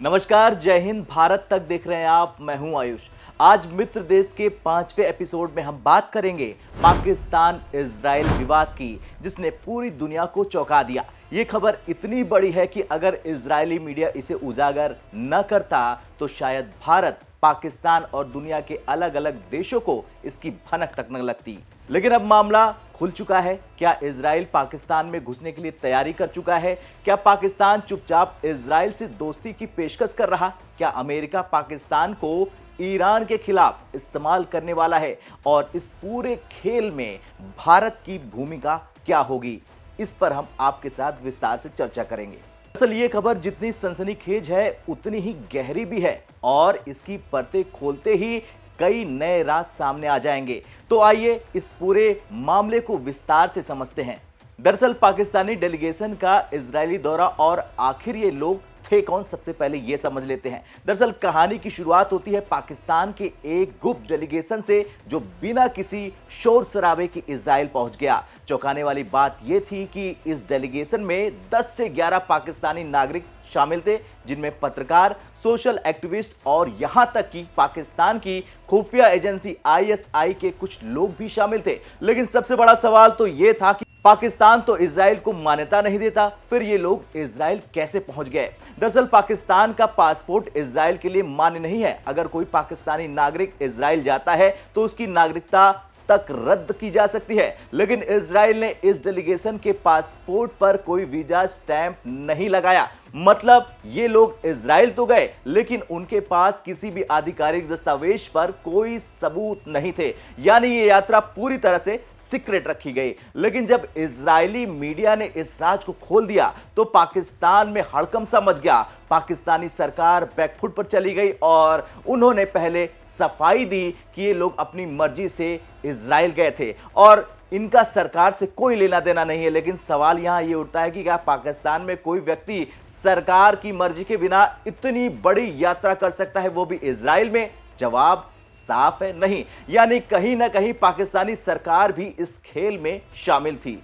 नमस्कार, जय हिंद। भारत तक देख रहे हैं आप। मैं हूं आयुष। आज मित्र देश के 5वें एपिसोड में हम बात करेंगे पाकिस्तान इजराइल विवाद की, जिसने पूरी दुनिया को चौंका दिया। ये खबर इतनी बड़ी है कि अगर इजरायली मीडिया इसे उजागर न करता तो शायद भारत, पाकिस्तान और दुनिया के अलग अलग देशों को इसकी भनक तक न लगती। लेकिन अब मामला खुल चुका है। क्या इजराइल पाकिस्तान में घुसने के लिए तैयारी कर चुका है? क्या पाकिस्तान चुपचाप इजराइल से दोस्ती की पेशकश कर रहा? क्या अमेरिका पाकिस्तान को ईरान के खिलाफ इस्तेमाल करने वाला है? और इस पूरे खेल में भारत की भूमिका क्या होगी, इस पर हम आपके साथ विस्तार से चर्चा करेंगे। दरअसल ये खबर जितनी सनसनीखेज है उतनी ही गहरी भी है और इसकी परतें खोलते ही कई नए राज सामने आ जाएंगे। तो आइए इस पूरे मामले को विस्तार से समझते हैं। दरअसल पाकिस्तानी डेलीगेशन का इजरायली दौरा और आखिर ये लोग थे कौन, सबसे पहले ये समझ लेते हैं। दरअसल कहानी की शुरुआत होती है पाकिस्तान के एक गुप्त डेलीगेशन से, जो बिना किसी शोर शराबे के इजराइल पहुंच गया। चौंकाने वाली बात यह थी कि इस डेलीगेशन में 10 से 11 पाकिस्तानी नागरिक शामिल थे, जिनमें पत्रकार, सोशल एक्टिविस्ट और यहां तक कि पाकिस्तान की खुफिया एजेंसी आईएसआई के कुछ लोग भी शामिल थे। लेकिन सबसे बड़ा सवाल तो यह था कि पाकिस्तान तो इजराइल को मान्यता नहीं देता, फिर ये लोग इजराइल कैसे पहुंच गए? दरअसल पाकिस्तान का पासपोर्ट इजराइल के लिए मान्य नहीं है। अगर कोई पाकिस्तानी नागरिक इजराइल जाता है तो उसकी नागरिकता तक रद्द की जा सकती है। लेकिन इजराइल ने इस डेलीगेशन के पासपोर्ट पर कोई वीजा स्टैंप नहीं लगाया। मतलब ये लोग इजराइल तो गए, लेकिन उनके पास किसी भी आधिकारिक दस्तावेज पर कोई सबूत नहीं थे। यानी ये यात्रा पूरी तरह से सीक्रेट रखी गई। लेकिन जब इजरायली मीडिया ने इस राज को खोल दिया तो पाकिस्तान में हड़कंप सा मच गया। पाकिस्तानी सरकार बैकफुट पर चली गई और उन्होंने पहले सफाई दी कि ये लोग अपनी मर्जी से इजराइल गए थे और इनका सरकार से कोई लेना देना नहीं है। लेकिन सवाल यहां ये उठता है कि क्या पाकिस्तान में कोई व्यक्ति सरकार की मर्जी के बिना इतनी बड़ी यात्रा कर सकता है, वो भी इजराइल में? जवाब साफ है, नहीं। यानी कहीं ना कहीं पाकिस्तानी सरकार भी इस खेल में शामिल थी।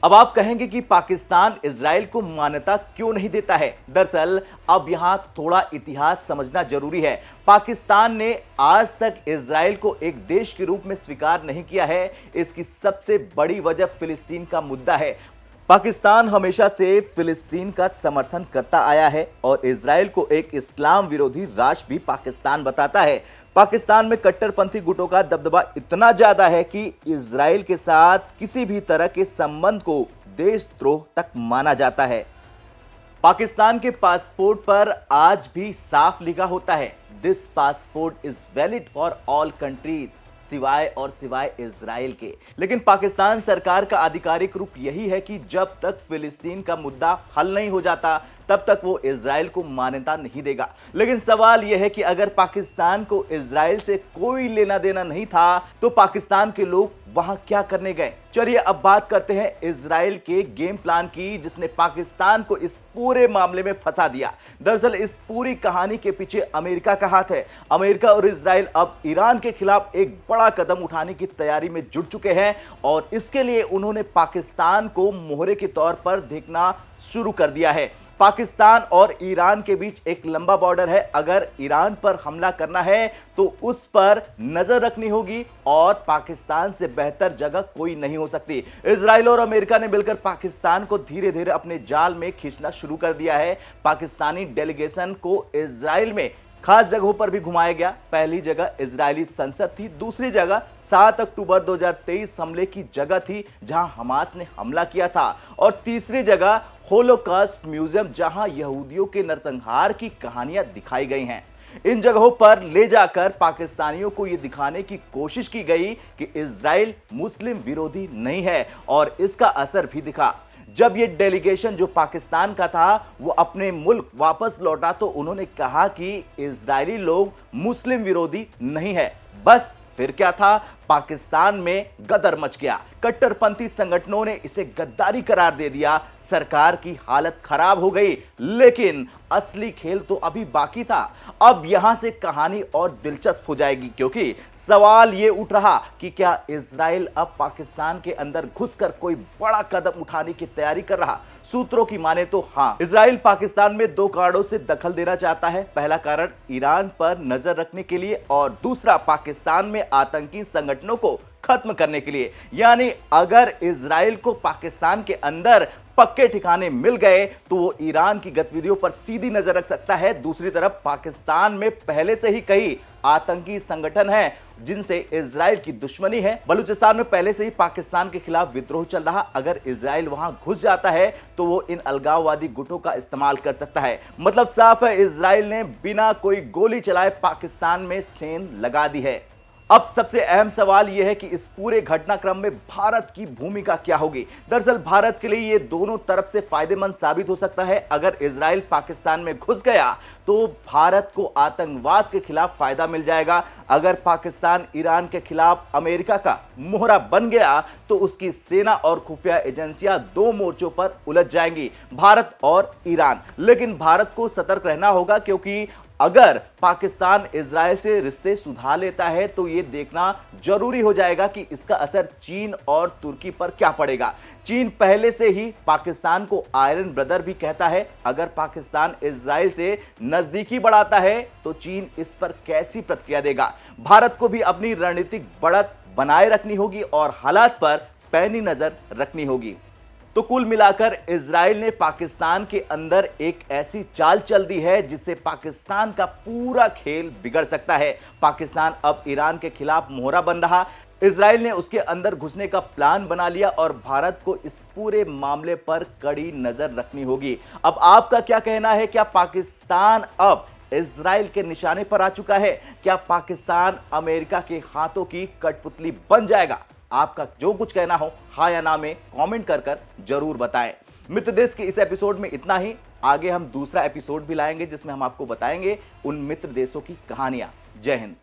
अब आप कहेंगे कि पाकिस्तान इजराइल को मान्यता क्यों नहीं देता है? दरअसल अब यहां थोड़ा इतिहास समझना जरूरी है। पाकिस्तान ने आज तक इजराइल को एक देश के रूप में स्वीकार नहीं किया है। इसकी सबसे बड़ी वजह फिलिस्तीन का मुद्दा है। पाकिस्तान हमेशा से फिलिस्तीन का समर्थन करता आया है और इजराइल को एक इस्लाम विरोधी राष्ट्र भी पाकिस्तान बताता है। पाकिस्तान में कट्टरपंथी गुटों का दबदबा इतना ज्यादा है कि इजराइल के साथ किसी भी तरह के संबंध को देशद्रोह तक माना जाता है। पाकिस्तान के पासपोर्ट पर आज भी साफ लिखा होता है, this passport is valid for all countries, सिवाय इजराइल के। लेकिन पाकिस्तान सरकार का आधिकारिक रूप यही है कि जब तक फिलिस्तीन का मुद्दा हल नहीं हो जाता तब तक वो इजराइल को मान्यता नहीं देगा। लेकिन सवाल यह है कि अगर पाकिस्तान को इजराइल से कोई लेना देना नहीं था तो पाकिस्तान के लोग वहां क्या करने गए? चलिए अब बात करते हैं इजराइल के गेम प्लान की, जिसने पाकिस्तान को इस पूरे मामले में फंसा दिया। दरअसल इस पूरी कहानी के पीछे अमेरिका का हाथ है। अमेरिका और इजराइल अब ईरान के खिलाफ एक बड़ा कदम उठाने की तैयारी में जुट चुके हैं और इसके लिए उन्होंने पाकिस्तान को मोहरे के तौर पर देखना शुरू कर दिया है। पाकिस्तान और ईरान के बीच एक लंबा बॉर्डर है। अगर ईरान पर हमला करना है तो उस पर नजर रखनी होगी और पाकिस्तान से बेहतर जगह कोई नहीं हो सकती। इजराइल और अमेरिका ने मिलकर पाकिस्तान को धीरे धीरे अपने जाल में खींचना शुरू कर दिया है। पाकिस्तानी डेलीगेशन को इजराइल में खास जगहों पर भी घुमाया गया। पहली जगह इजरायली संसद थी, दूसरी जगह 7 अक्टूबर 2023 हमले की जगह थी जहां हमास ने हमला किया था और तीसरी जगह होलोकॉस्ट म्यूजियम, जहां यहूदियों के नरसंहार की कहानियां दिखाई गई हैं। इन जगहों पर ले जाकर पाकिस्तानियों को यह दिखाने की कोशिश की गई कि इजराइल मुस्लिम विरोधी नहीं है और इसका असर भी दिखा। जब ये डेलीगेशन जो पाकिस्तान का था वो अपने मुल्क वापस लौटा तो उन्होंने कहा कि इजरायली लोग मुस्लिम विरोधी नहीं है। बस फिर क्या था? पाकिस्तान में गदर मच गया। कट्टरपंथी संगठनों ने इसे गद्दारी करार दे दिया। सरकार की हालत खराब हो गई। लेकिन असली खेल तो अभी बाकी था। अब यहां से कहानी और दिलचस्प हो जाएगी, क्योंकि सवाल यह उठ रहा कि क्या इजराइल अब पाकिस्तान के अंदर घुसकर कोई बड़ा कदम उठाने की तैयारी कर रहा। सूत्रों की माने तो हां, इजराइल पाकिस्तान में दो कारणों से दखल देना चाहता है। पहला कारण ईरान पर नजर रखने के लिए और दूसरा पाकिस्तान में आतंकी संगठनों को खत्म करने के लिए। यानी अगर इजराइल को पाकिस्तान के अंदर पक्के ठिकाने मिल गए तो वो ईरान की गतिविधियों पर सीधी नजर रख सकता है। दूसरी तरफ पाकिस्तान में पहले से ही कई आतंकी संगठन हैं जिनसे इजराइल की दुश्मनी है। बलूचिस्तान में पहले से ही पाकिस्तान के खिलाफ विद्रोह चल रहा। अगर इजराइल वहां घुस जाता है तो वो इन अलगाववादी गुटों का इस्तेमाल कर सकता है। मतलब साफ है, इजराइल ने बिना कोई गोली चलाए पाकिस्तान में सेंध लगा दी है। अब सबसे अहम सवाल यह है कि इस पूरे घटनाक्रम में भारत की भूमिका क्या होगी। दरअसल भारत के लिए यह दोनों तरफ से फायदेमंद साबित हो सकता है। अगर इजराइल पाकिस्तान में घुस गया तो भारत को आतंकवाद के खिलाफ फायदा मिल जाएगा। अगर पाकिस्तान ईरान के खिलाफ अमेरिका का मोहरा बन गया तो उसकी सेना और खुफिया एजेंसियां दो मोर्चों पर उलझ जाएंगी, भारत और ईरान। लेकिन भारत को सतर्क रहना होगा, क्योंकि अगर पाकिस्तान इजराइल से रिश्ते सुधार लेता है तो यह देखना जरूरी हो जाएगा कि इसका असर चीन और तुर्की पर क्या पड़ेगा। चीन पहले से ही पाकिस्तान को आयरन ब्रदर भी कहता है। अगर पाकिस्तान इजराइल से नजदीकी बढ़ाता है तो चीन इस पर कैसी प्रतिक्रिया देगा। भारत को भी अपनी रणनीतिक बढ़त बनाए रखनी होगी और हालात पर पैनी नजर रखनी होगी। तो कुल मिलाकर इजराइल ने पाकिस्तान के अंदर एक ऐसी चाल चल दी है जिससे पाकिस्तान का पूरा खेल बिगड़ सकता है। पाकिस्तान अब ईरान के खिलाफ मोहरा बन रहा। इजराइल ने उसके अंदर घुसने का प्लान बना लिया और भारत को इस पूरे मामले पर कड़ी नजर रखनी होगी। अब आपका क्या कहना है? क्या पाकिस्तान अब इजराइल के निशाने पर आ चुका है? क्या पाकिस्तान अमेरिका के हाथों की कठपुतली बन जाएगा? आपका जो कुछ कहना हो हाँ या ना में कमेंट कर जरूर बताएं। मित्र देश के इस एपिसोड में इतना ही। आगे हम दूसरा एपिसोड भी लाएंगे जिसमें हम आपको बताएंगे उन मित्र देशों की कहानियां। जय हिंद।